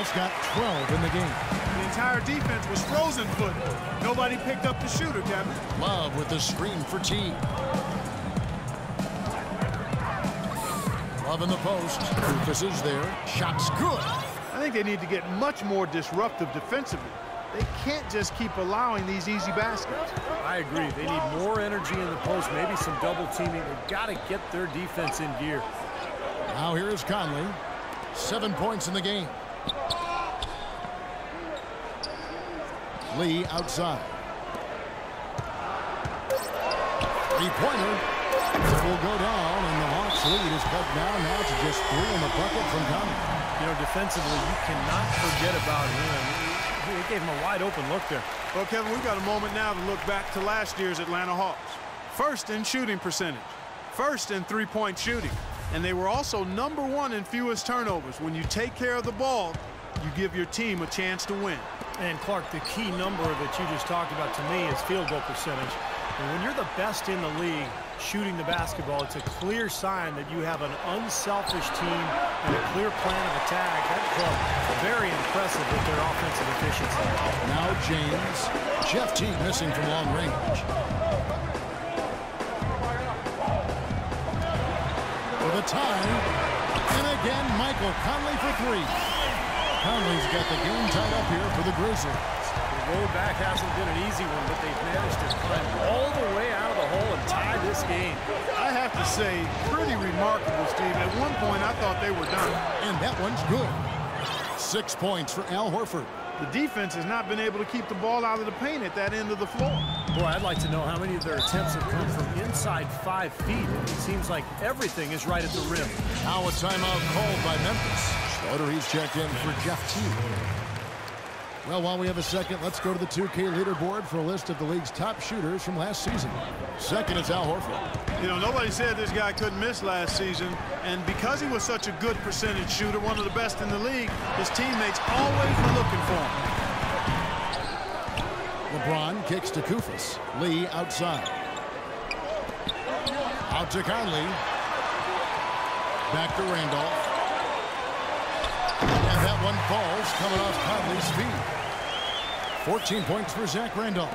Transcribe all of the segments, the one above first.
He's got 12 in the game. The entire defense was frozen foot. Nobody picked up the shooter, Kevin. Love with the screen for T. Love in the post. Rufus is there. Shot's good. I think they need to get much more disruptive defensively. They can't just keep allowing these easy baskets. I agree. They need more energy in the post, maybe some double teaming. They've got to get their defense in gear. Now here is Conley. 7 points in the game. Lee outside. Three-pointer. It will go down, and the Hawks lead is cut down now to just 3 in the bucket from Conley. You know, defensively, you cannot forget about him. They gave him a wide-open look there. Well, Kevin, we've got a moment now to look back to last year's Atlanta Hawks. First in shooting percentage. First in three-point shooting. And they were also #1 in fewest turnovers. When you take care of the ball, you give your team a chance to win. And, Clark, the key number that you just talked about to me is field goal percentage. And when you're the best in the league shooting the basketball, it's a clear sign that you have an unselfish team and a clear plan of attack. That club, very impressive with their offensive efficiency. Now James. Jeff T missing from long range. For the tie. And again, Michael Conley for 3. Conley's got the game tied up here for the Grizzlies. The road back hasn't been an easy one, but they've managed to climb all the way out of the hole and tie this game. I have to say, pretty remarkable, Steve. At one point, I thought they were done. And that one's good. 6 points for Al Horford. The defense has not been able to keep the ball out of the paint at that end of the floor. Boy, I'd like to know how many of their attempts have come from inside 5 feet. It seems like everything is right at the rim. Now a timeout called by Memphis. Schroeder, he's checked in for Jeff T. Well, while we have a second, let's go to the 2K leaderboard for a list of the league's top shooters from last season. Second is Al Horford. You know, nobody said this guy couldn't miss last season, and because he was such a good percentage shooter, one of the best in the league, his teammates always were looking for him. LeBron kicks to Kufis. Lee outside. Out to Conley. Back to Randolph. And that one falls, coming off Conley's feet. 14 points for Zach Randolph.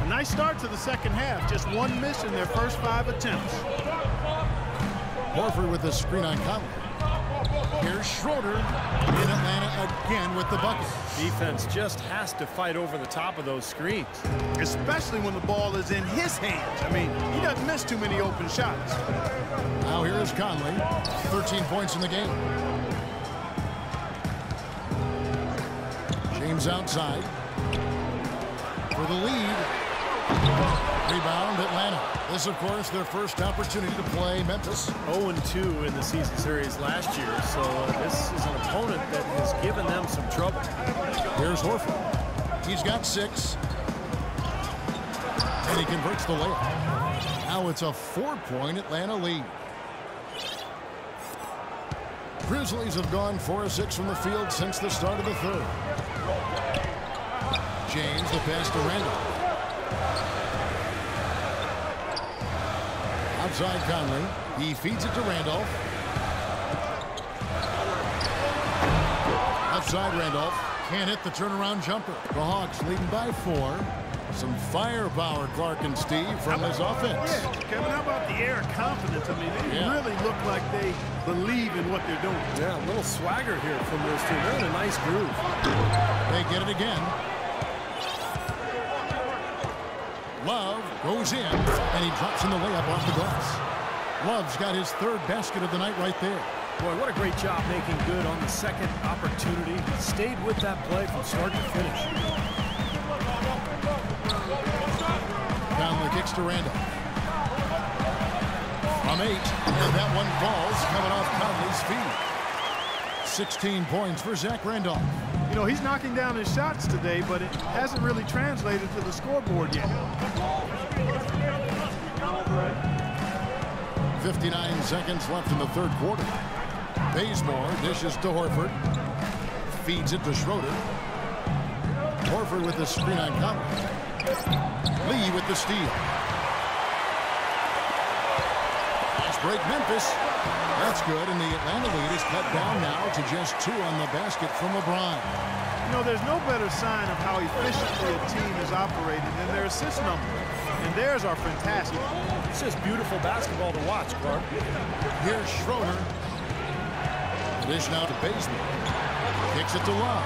A nice start to the second half. Just 1 miss in their first 5 attempts. Horford with the screen on Conley. Here's Schroeder in Atlanta again with the bucket. Defense just has to fight over the top of those screens. Especially when the ball is in his hands. I mean, he doesn't miss too many open shots. Now here is Conley. 13 points in the game. James outside. For the lead. Rebound, Atlanta. This, of course, their first opportunity to play Memphis. 0-2 in the season series last year, so this is an opponent that has given them some trouble. Here's Horford. He's got 6. And he converts the layup. Now it's a 4-point Atlanta lead. Grizzlies have gone 4 of 6 from the field since the start of the third. James, the pass to Randall. Outside Conley. He feeds it to Randolph. Outside Randolph. Can't hit the turnaround jumper. The Hawks leading by 4. Some firepower, Clark and Steve, from this offense. Yeah, Kevin, how about the air of confidence? I mean, they really look like they believe in what they're doing. Yeah, a little swagger here from those two. They're in a nice groove. They get it again. Love goes in, and he drops in the layup off the glass. Love's got his 3rd basket of the night right there. Boy, what a great job making good on the second opportunity. Stayed with that play from start to finish. Conley kicks to Randall. From 8, and that one falls, coming off Conley's feet. 16 points for Zach Randolph. You know, he's knocking down his shots today, but it hasn't really translated to the scoreboard yet. 59 seconds left in the third quarter. Bazemore dishes to Horford. Feeds it to Schroeder. Horford with the screen on Conley. Lee with the steal. Pass Fast break, Memphis. That's good, and the Atlanta lead is cut down now to just 2 on the basket from LeBron. You know, there's no better sign of how efficiently a team is operating than their assist number. And theirs are fantastic. It's just beautiful basketball to watch, Clark. Here's Schroeder. Dish now to Bazemore. Kicks it to Love.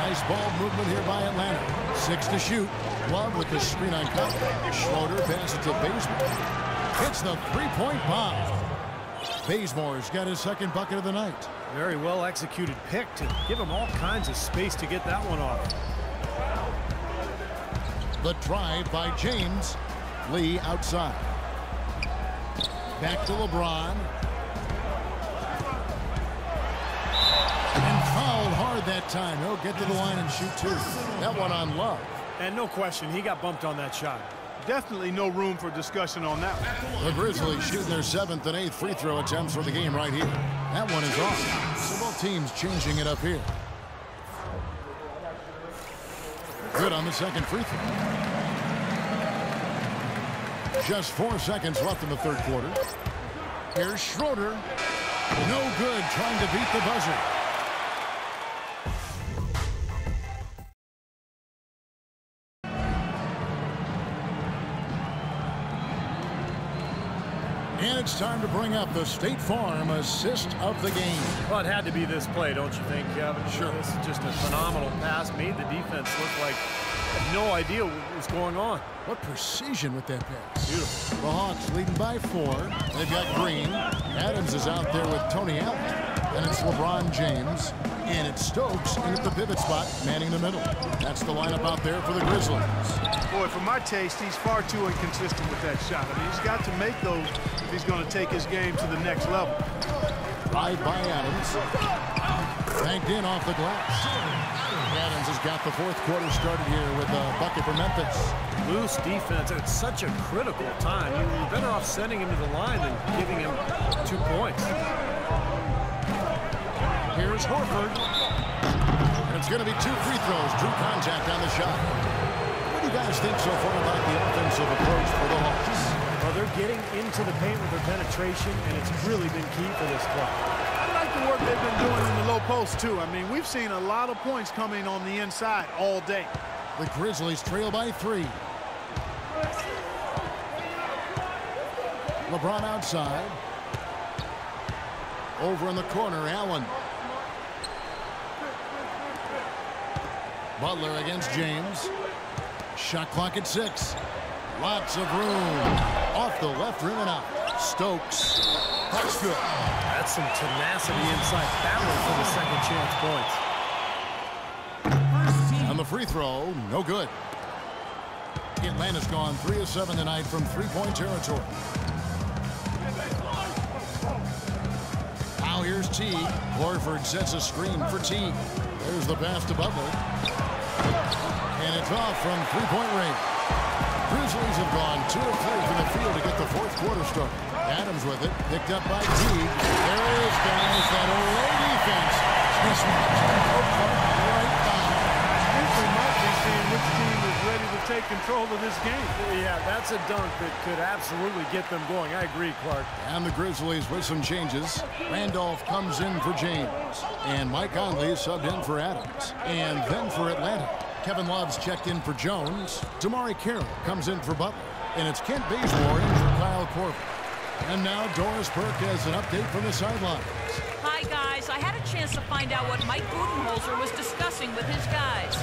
Nice ball movement here by Atlanta. 6 to shoot. Love with the screen on cut. Schroeder passes to Bazemore. Hits the three-point bomb. Bazemore's got his second bucket of the night. Very well executed pick to give him all kinds of space to get that one off. The drive by James. Lee outside. Back to LeBron. And fouled hard that time. He'll get to the line and shoot 2. That one on Love. And no question, he got bumped on that shot. Definitely no room for discussion on that one. The Grizzlies shooting their 7th and 8th free throw attempts for the game right here. That one is off. So both teams changing it up here. Good on the second free throw. Just 4 seconds left in the third quarter. Here's Schroeder. No good, trying to beat the buzzer. And it's time to bring up the State Farm assist of the game. Well, it had to be this play, don't you think, Kevin? Sure. This is just a phenomenal pass. Made the defense look like they had no idea what was going on. What precision with that pass. Beautiful. The Hawks leading by 4. They've got Green. Adams is out there with Tony Allen. And it's LeBron James. And it's Stokes in at the pivot spot, manning the middle. That's the lineup out there for the Grizzlies. Boy, for my taste, he's far too inconsistent with that shot. I mean, he's got to make those if he's going to take his game to the next level. Drive by Adams. Banked in off the glass. Adams has got the fourth quarter started here with a bucket for Memphis. Loose defense at such a critical time. You're better off sending him to the line than giving him 2 points. Here's Horford. And it's going to be 2 free throws. Drew contact on the shot. What do you guys think so far about the offensive approach for the Hawks? Well, they're getting into the paint with their penetration, and it's really been key for this club. I like the work they've been doing in the low post, too. I mean, we've seen a lot of points coming on the inside all day. The Grizzlies trail by 3. LeBron outside. Over in the corner, Allen. Butler against James. Shot clock at 6. Lots of room. Off the left rim and out. Stokes. That's good. That's some tenacity inside, battling for the second chance points. On the free throw, no good. Atlanta's gone 3 of 7 tonight from three-point territory. Now here's Teague. Horford sets a screen for Teague. There's the pass to Butler. And it's off from three-point range. Grizzlies have gone 2 of 3 from the field to get the fourth quarter started. Adams with it, picked up by Teague. There it is, guys. That away defense. This one's right by. I think we might be seeing which team is ready to take control of this game. Yeah, that's a dunk that could absolutely get them going. I agree, Clark. And the Grizzlies with some changes. Randolph comes in for James. And Mike Conley is subbed in for Adams. And then for Atlanta, Kevin Love's checked in for Jones. Damari Carroll comes in for Butler. And it's Kent Bazemore in for Kyle Korver. And now Doris Burke has an update from the sidelines. Hi, guys. I had a chance to find out what Mike Budenholzer was discussing with his guys.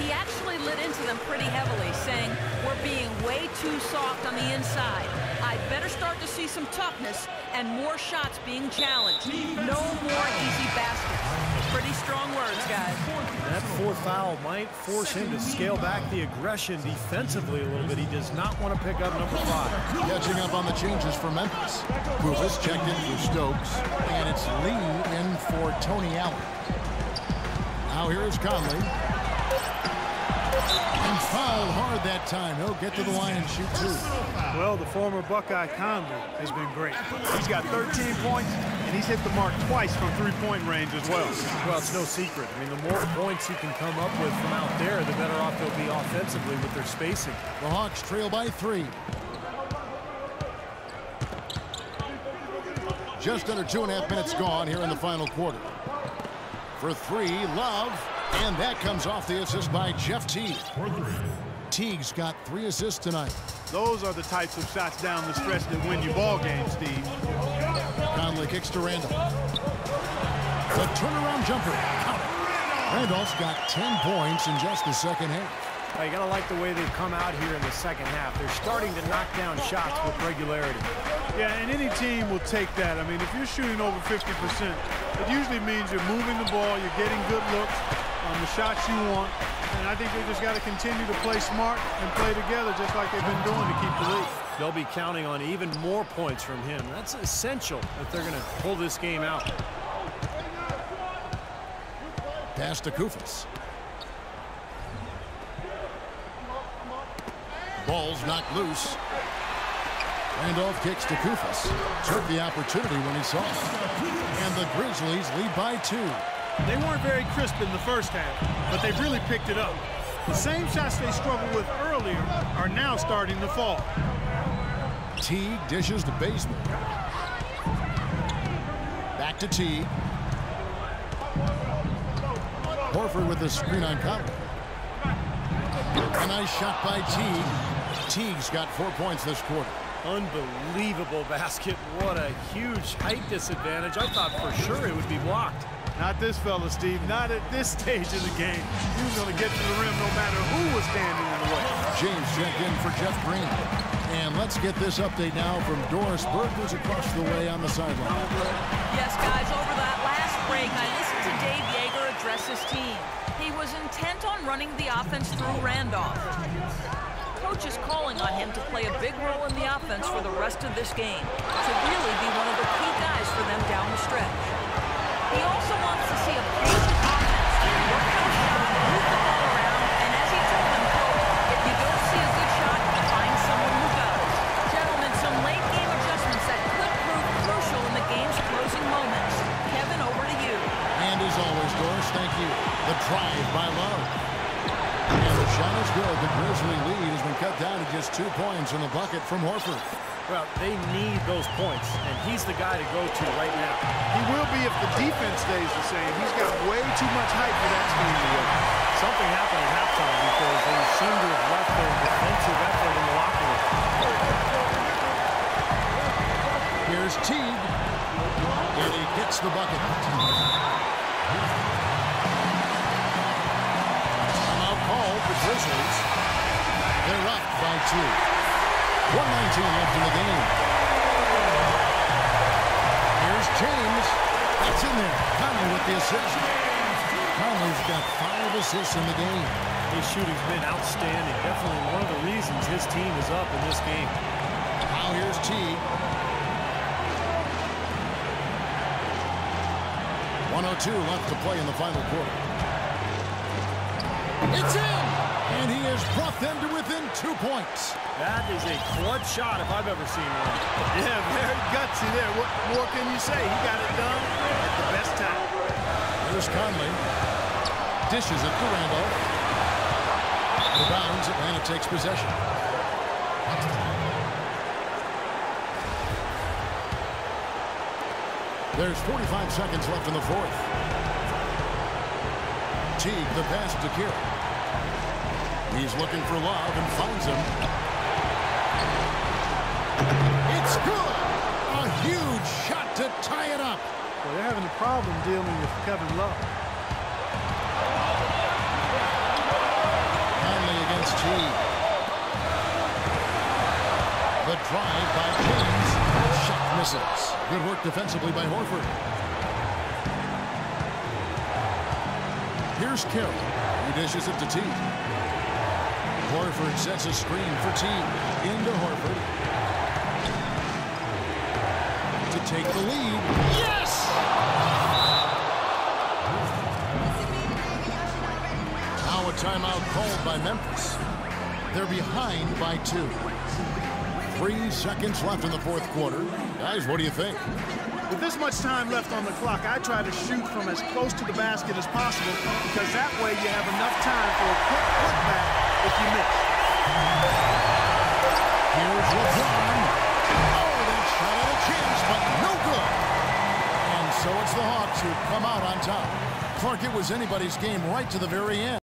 He actually lit into them pretty heavily, saying, we're being way too soft on the inside. I better start to see some toughness and more shots being challenged. No more easy baskets. Pretty strong words, guys. That fourth foul might force him to scale back the aggression defensively a little bit. He does not want to pick up number 5. Catching up on the changes for Memphis. Rufus checked in for Stokes. And it's Lee in for Tony Allen. Now here is Conley. And fouled hard that time. He'll get to the line and shoot 2. Well, the former Buckeye Conley has been great. He's got 13 points, and he's hit the mark twice from three-point range as well. Well, it's no secret. I mean, the more points he can come up with from out there, the better off they'll be offensively with their spacing. The Hawks trail by 3. Just under 2.5 minutes gone here in the final quarter. For three, Love. And that comes off the assist by Jeff Teague. Teague's got 3 assists tonight. Those are the types of shots down the stretch that win you ball games, Steve. Conley kicks to Randall. The turnaround jumper. Randolph's got 10 points in just the second half. You got to like the way they've come out here in the second half. They're starting to knock down shots with regularity. Yeah, and any team will take that. I mean, if you're shooting over 50%, it usually means you're moving the ball, you're getting good looks on the shots you want. And I think they just got to continue to play smart and play together just like they've been doing to keep the lead. They'll be counting on even more points from him. That's essential if they're going to pull this game out. Pass to Koufos. Ball's knocked loose. Randolph kicks to Koufos. Took the opportunity when he saw it. And the Grizzlies lead by 2. They weren't very crisp in the first half, but they've really picked it up. The same shots they struggled with earlier are now starting to fall. Teague dishes to Bazemore. Back to Teague. Horford with the screen on Conley. A nice shot by Teague. Teague's got 4 points this quarter. Unbelievable basket. What a huge height disadvantage. I thought for sure it would be blocked. Not this fella, Steve. Not at this stage of the game. He was going to get to the rim no matter who was standing in the way. James checked in for Jeff Green. And let's get this update now from Doris Burke, who's across the way on the sideline. Yes, guys, over that last break, I listened to Dave Yeager address his team. He was intent on running the offense through Randolph. Coach is calling on him to play a big role in the offense for the rest of this game, to really be one of the key guys for them down the stretch. He also wants to see a patient offense, work on a shot, move the ball around, and as he told them, quote, if you don't see a good shot, find someone who does. Gentlemen, some late game adjustments that could prove crucial in the game's closing moments. Kevin, over to you. And as always, Doris, thank you. The drive by Love. And the shot is good. The Grizzly lead has been cut down to just 2 points in the bucket from Horford. Well, they need those points, and he's the guy to go to right now. He will be if the defense stays the same. He's got way too much height for that team to work. Something happened at halftime because they seem to have left their defensive effort in the locker room. Here's Teague. And he gets the bucket. Timeout called the Grizzlies. They're up by 2. 1:19 left in the game. Here's James. That's in there. Conley with the assist. Conley's got 5 assists in the game. His shooting's been outstanding. Definitely one of the reasons his team is up in this game. Now here's Teague. 1:02 left to play in the final quarter. It's in! And he has brought them to within 2 points. That is a clutch shot if I've ever seen one. Yeah, very gutsy there. What more can you say? He got it done at the best time. Here's Conley. Dishes it to Randolph. The bounds, Atlanta takes possession. There's 45 seconds left in the fourth. Teague, the pass to Kira. He's looking for Love and finds him. It's good! A huge shot to tie it up. Well, they're having a problem dealing with Kevin Love. Conley against Teague. The drive by James. Shot misses. Good work defensively by Horford. Here's Carroll. He dishes it to Teague. Horford sets a screen for Teague. Into Horford. To take the lead. Yes! Now a timeout called by Memphis. They're behind by 2. 3 seconds left in the fourth quarter. Guys, what do you think? With this much time left on the clock, I try to shoot from as close to the basket as possible because that way you have enough time for a quick putback if you miss. Here's LeBron. Oh, that shot at a chance, but no good. So it's the Hawks who come out on top. Clark, it was anybody's game right to the very end.